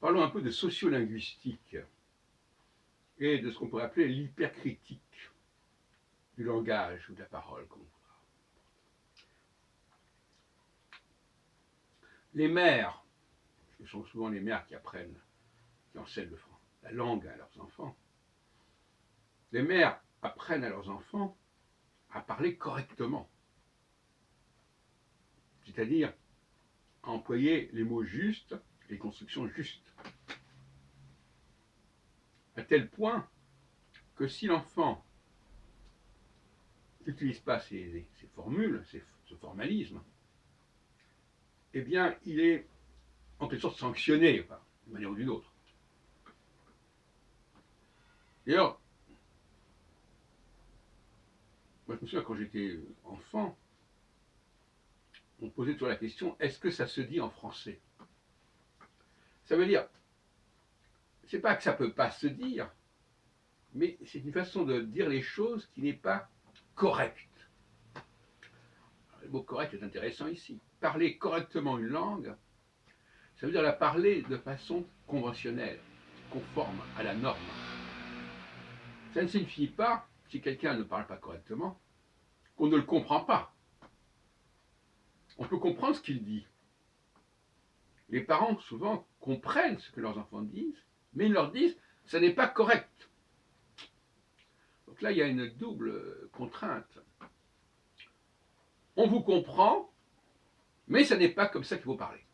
Parlons un peu de sociolinguistique et de ce qu'on pourrait appeler l'hypercritique du langage ou de la parole. Les mères, ce sont souvent les mères qui apprennent, qui enseignent la langue à leurs enfants, les mères apprennent à leurs enfants à parler correctement, c'est-à-dire à employer les mots justes, les constructions justes, à tel point que si l'enfant n'utilise pas ces formules, ce formalisme, eh bien, il est en quelque sorte sanctionné, enfin, d'une manière ou d'une autre. D'ailleurs, moi je me souviens quand j'étais enfant, on posait toujours la question, est-ce que ça se dit en français? Ça veut dire, c'est pas que ça peut pas se dire, mais c'est une façon de dire les choses qui n'est pas correcte. Alors, le mot correct est intéressant ici. Parler correctement une langue, ça veut dire la parler de façon conventionnelle, conforme à la norme. Ça ne signifie pas, si quelqu'un ne parle pas correctement, qu'on ne le comprend pas. On peut comprendre ce qu'il dit. Les parents, souvent, comprennent ce que leurs enfants disent, mais ils leur disent « ça n'est pas correct ». Donc là, il y a une double contrainte. On vous comprend, mais ça n'est pas comme ça qu'il faut parler.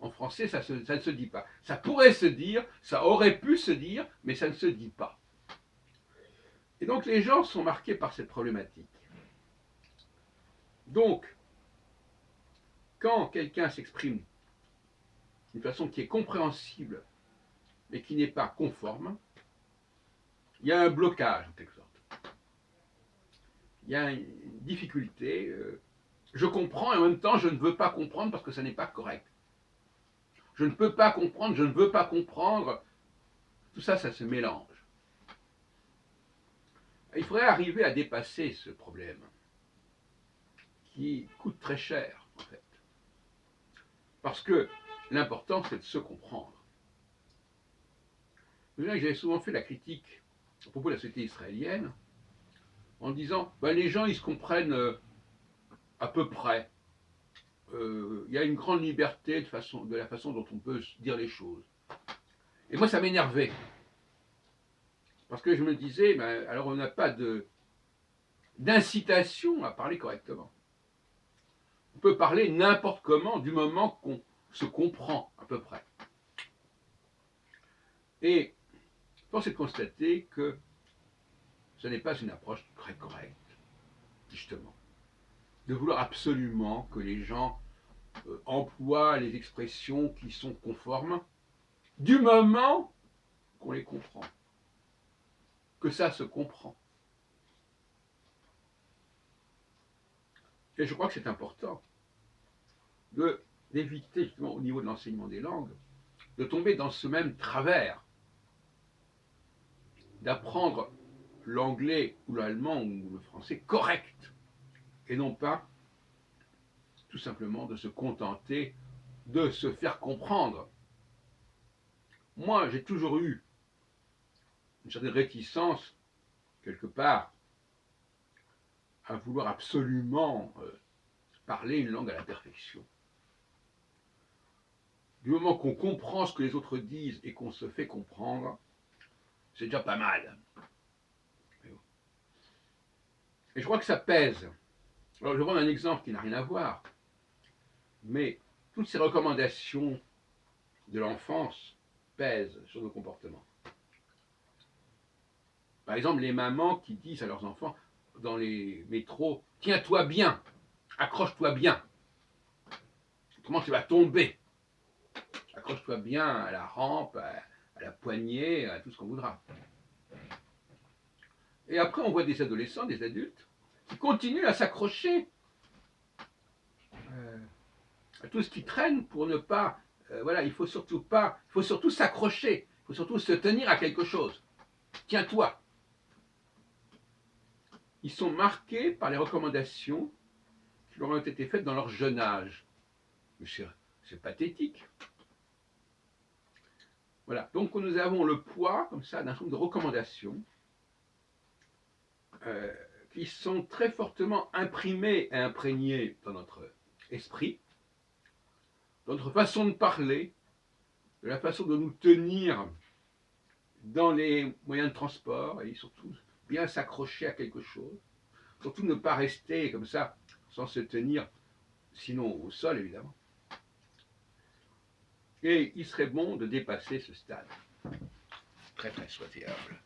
En français, ça ne se dit pas. Ça pourrait se dire, ça aurait pu se dire, mais ça ne se dit pas. Et donc les gens sont marqués par cette problématique. Donc, quand quelqu'un s'exprime d'une façon qui est compréhensible, mais qui n'est pas conforme, il y a un blocage, en quelque sorte. Il y a une difficulté. Je comprends et en même temps, je ne veux pas comprendre parce que ça n'est pas correct. Je ne peux pas comprendre, je ne veux pas comprendre. Tout ça, ça se mélange. Il faudrait arriver à dépasser ce problème qui coûte très cher, en fait. Parce que l'important, c'est de se comprendre. J'avais souvent fait la critique à propos de la société israélienne en disant les gens, ils se comprennent à peu près. Il y a une grande liberté de la façon dont on peut dire les choses. Et moi, ça m'énervait. Parce que je me disais, alors on n'a pas d'incitation à parler correctement. On peut parler n'importe comment du moment qu'on se comprend à peu près. Et force est de constater que ce n'est pas une approche très correcte, justement. De vouloir absolument que les gens emploient les expressions qui sont conformes du moment qu'on les comprend, que ça se comprend. Et je crois que c'est important d'éviter, justement, au niveau de l'enseignement des langues, de tomber dans ce même travers, d'apprendre l'anglais ou l'allemand ou le français correct, et non pas tout simplement de se contenter de se faire comprendre. Moi, j'ai toujours eu une certaine réticence, quelque part, à vouloir absolument parler une langue à la perfection. Du moment qu'on comprend ce que les autres disent et qu'on se fait comprendre, c'est déjà pas mal. Et je crois que ça pèse. Alors, je vais prendre un exemple qui n'a rien à voir, mais toutes ces recommandations de l'enfance pèsent sur nos comportements. Par exemple, les mamans qui disent à leurs enfants dans les métros, tiens-toi bien, accroche-toi bien, autrement tu vas tomber. Accroche-toi bien à la rampe, à la poignée, à tout ce qu'on voudra. Et après, on voit des adolescents, des adultes, qui continuent à s'accrocher à tout ce qui traîne pour ne pas... voilà, il faut surtout s'accrocher, il faut surtout se tenir à quelque chose. Tiens-toi. Ils sont marqués par les recommandations qui leur ont été faites dans leur jeune âge. Mais c'est pathétique. Voilà, donc nous avons le poids, comme ça, d'un certain nombre de recommandations euh, qui sont très fortement imprimées et imprégnées dans notre esprit, dans notre façon de parler, de la façon de nous tenir dans les moyens de transport, et surtout bien s'accrocher à quelque chose, surtout ne pas rester comme ça, sans se tenir, sinon au sol évidemment. Et il serait bon de dépasser ce stade, très très souhaitable.